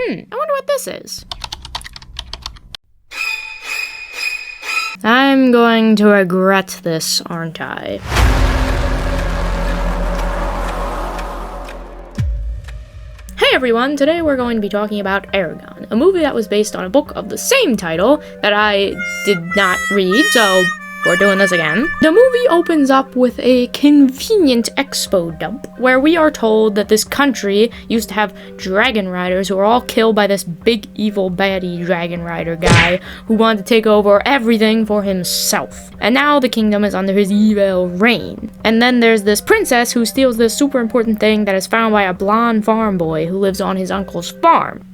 I wonder what this is. I'm going to regret this, aren't I? Hey everyone, today we're going to be talking about Eragon, a movie that was based on a book of the same title that I did not read, so we're doing this again. The movie opens up with a convenient expo dump where we are told that this country used to have dragon riders who were all killed by this big evil baddie dragon rider guy who wanted to take over everything for himself. And now the kingdom is under his evil reign. And then there's this princess who steals this super important thing that is found by a blonde farm boy who lives on his uncle's farm.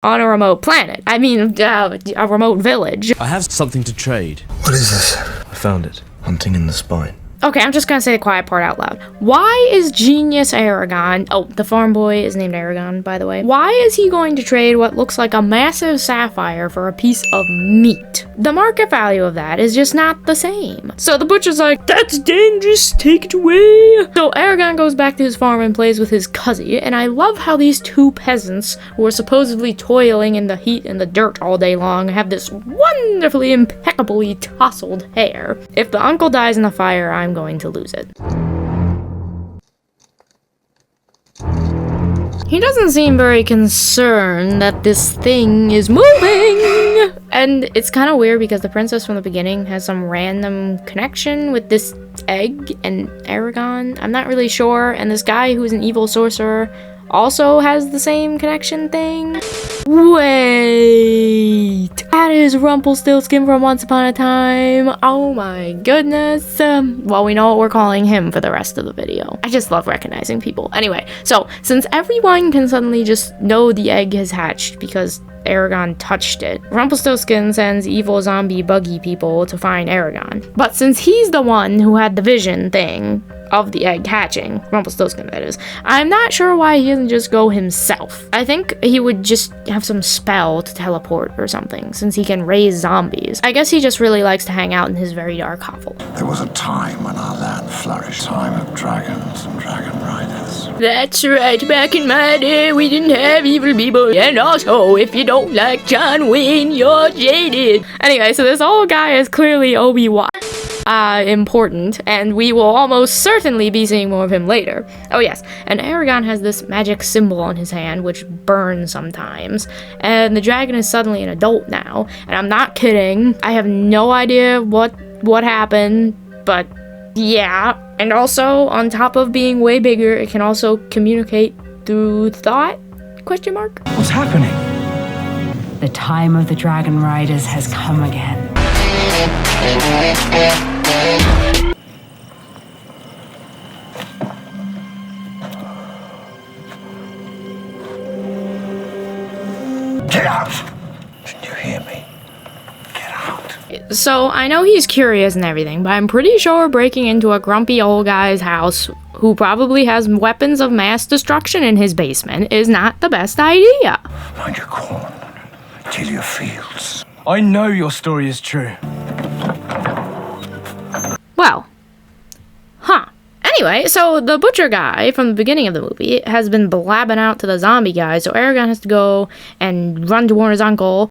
On a remote planet. I mean, a remote village. I have something to trade. What is this? I found it. Hunting in the spine. Okay, I'm just gonna say the quiet part out loud. Why is Genius Eragon, oh, the farm boy is named Eragon, by the way. Why is he going to trade what looks like a massive sapphire for a piece of meat? The market value of that is just not the same. So the butcher's like, that's dangerous, take it away. So Eragon goes back to his farm and plays with his cousin, and I love how these two peasants, who are supposedly toiling in the heat and the dirt all day long, have this wonderfully, impeccably tousled hair. If the uncle dies in the fire, I'm going to lose it. He doesn't seem very concerned that this thing is moving! And it's kind of weird because the princess from the beginning has some random connection with this egg and Eragon. I'm not really sure. And this guy who's an evil sorcerer also has the same connection thing. Wait, that is Rumpelstiltskin from Once Upon a Time. Oh my goodness. Well, we know what we're calling him for the rest of the video. I just love recognizing people. Anyway, so since everyone can suddenly just know the egg has hatched because Eragon touched it, Rumpelstiltskin sends evil zombie buggy people to find Eragon. But since he's the one who had the vision thing of the egg hatching, Rumpelstiltskin that is, I'm not sure why he doesn't just go himself. I think he would just have some spell to teleport or something, since he can raise zombies. I guess he just really likes to hang out in his very dark hovel. There was a time when our land flourished. Time of dragons and dragon riders. That's right, back in my day we didn't have evil people. And also, if you don't like John Wayne, you're jaded. Anyway, so this old guy is clearly Obi-Wan. Important, and we will almost certainly be seeing more of him later. Oh yes, and Eragon has this magic symbol on his hand which burns sometimes, and the dragon is suddenly an adult now, and I'm not kidding. I have no idea what happened, but yeah. And also, on top of being way bigger, it can also communicate through thought? Question mark? What's happening? The time of the dragon riders has come again. Get out! Did you hear me? Get out. So, I know he's curious and everything, but I'm pretty sure breaking into a grumpy old guy's house who probably has weapons of mass destruction in his basement is not the best idea. Mind your corn. Till your fields. I know your story is true. Well, Anyway, so the butcher guy from the beginning of the movie has been blabbing out to the zombie guy, so Eragon has to go and run to warn his uncle.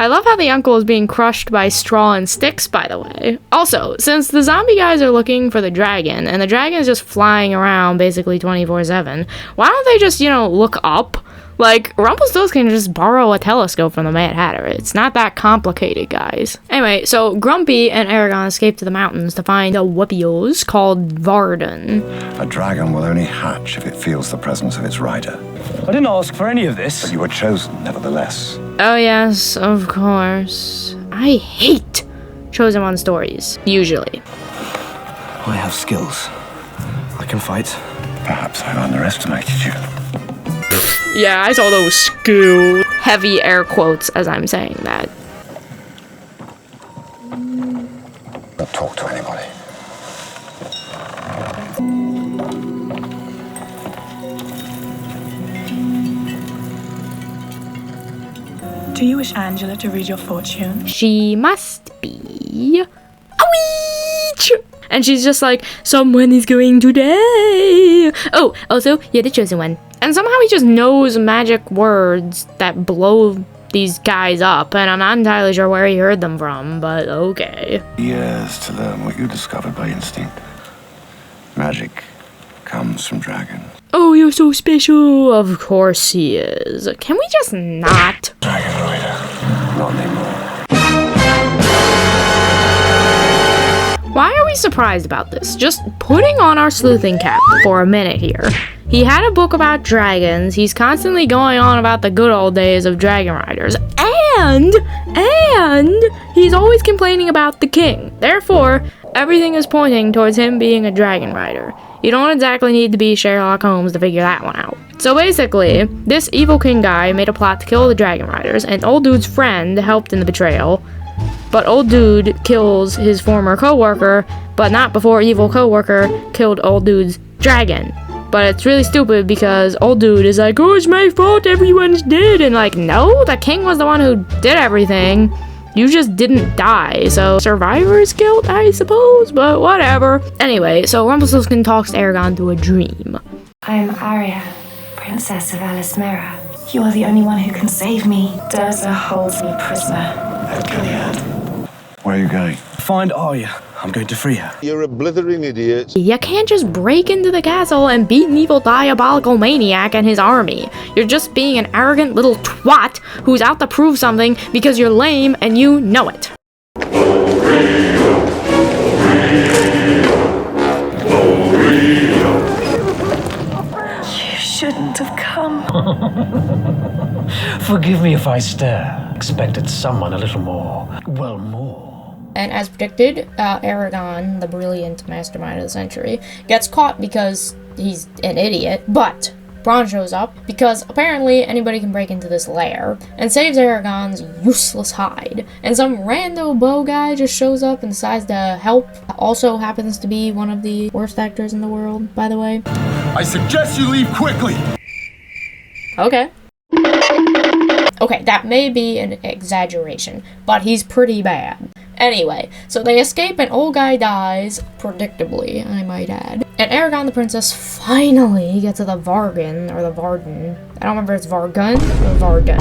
I love how the uncle is being crushed by straw and sticks, by the way. Also, since the zombie guys are looking for the dragon, and the dragon is just flying around basically 24/7, why don't they just, look up? Like, Rumpelstiltskin can just borrow a telescope from the Mad Hatter. It's not that complicated, guys. Anyway, so Grumpy and Eragon escape to the mountains to find a whoopios called Varden. A dragon will only hatch if it feels the presence of its rider. I didn't ask for any of this. But you were chosen, nevertheless. Oh yes, of course. I hate chosen one stories, usually. I have skills. I can fight. Perhaps I underestimated you. Yeah, I saw those skills. Heavy air quotes as I'm saying that. Don't talk to anybody. Do you wish Angela to read your fortune? She must happy. Ouch! And she's just like, someone is going to die. Oh, also, you're the chosen one. And somehow he just knows magic words that blow these guys up, and I'm not entirely sure where he heard them from, but okay. Years to learn what you discovered by instinct. Magic comes from dragons. Oh, you're so special. Of course he is. Can we just not? Dragon Rider. Not anymore. Why are we surprised about this? Just putting on our sleuthing cap for a minute here. He had a book about dragons. He's constantly going on about the good old days of dragon riders. And he's always complaining about the king. Therefore, everything is pointing towards him being a dragon rider. You don't exactly need to be Sherlock Holmes to figure that one out. So basically, this evil king guy made a plot to kill the dragon riders, and old dude's friend helped in the betrayal. But old dude kills his former co-worker, but not before evil co-worker killed old dude's dragon. But it's really stupid because old dude is like, oh, it's my fault, everyone's dead. And like, no, the king was the one who did everything. You just didn't die. So survivor's guilt, I suppose, but whatever. Anyway, so Rumpelstiltskin talks Eragon through a dream. I'm Arya, Princess of Alismera. You are the only one who can save me. Durza holds me prisoner. At Gilead. Where are you going? Find Arya. I'm going to free her. You're a blithering idiot. You can't just break into the castle and beat an evil diabolical maniac and his army. You're just being an arrogant little twat who's out to prove something because you're lame and you know it. You shouldn't have come. Forgive me if I stare. Expected someone a little more. Well, more. And as predicted, Eragon, the brilliant mastermind of the century, gets caught because he's an idiot. But Bronn shows up because apparently anybody can break into this lair and saves Eragon's useless hide. And some rando bow guy just shows up and decides to help. Also happens to be one of the worst actors in the world, by the way. I suggest you leave quickly. Okay. Okay, that may be an exaggeration, but he's pretty bad. Anyway, so they escape and old guy dies, predictably, I might add. And Eragon the princess finally gets to the Vargan, or the Varden. I don't remember if it's Vargun or Varden.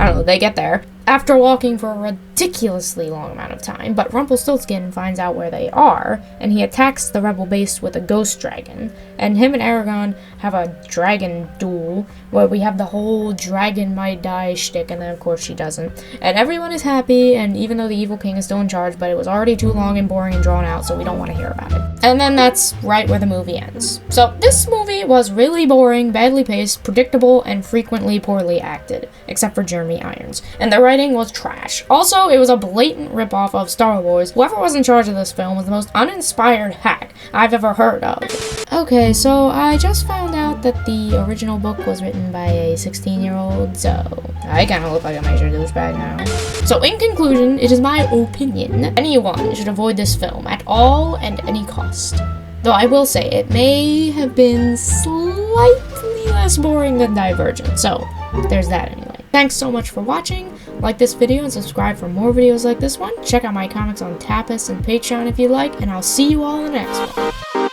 I don't know, they get there. After walking for a ridiculously long amount of time, but Rumpelstiltskin finds out where they are, and he attacks the rebel base with a ghost dragon. And him and Eragon have a dragon duel, where we have the whole dragon might die shtick, and then of course she doesn't. And everyone is happy, and even though the evil king is still in charge, but it was already too long and boring and drawn out, so we don't want to hear about it. And then that's right where the movie ends. So this movie was really boring, badly paced, predictable, and frequently poorly acted, except for Jeremy Irons. And the writing was trash. Also, it was a blatant ripoff of Star Wars. Whoever was in charge of this film was the most uninspired hack I've ever heard of. Okay, so I just found out that the original book was written by a 16-year-old, so I kind of look like a major douchebag now. So in conclusion, it is my opinion that anyone should avoid this film at all and any cost. Though I will say it may have been slightly less boring than Divergent, so there's that anyway. Thanks so much for watching. Like this video and subscribe for more videos like this one. Check out my comics on Tapas and Patreon if you like, and I'll see you all in the next one.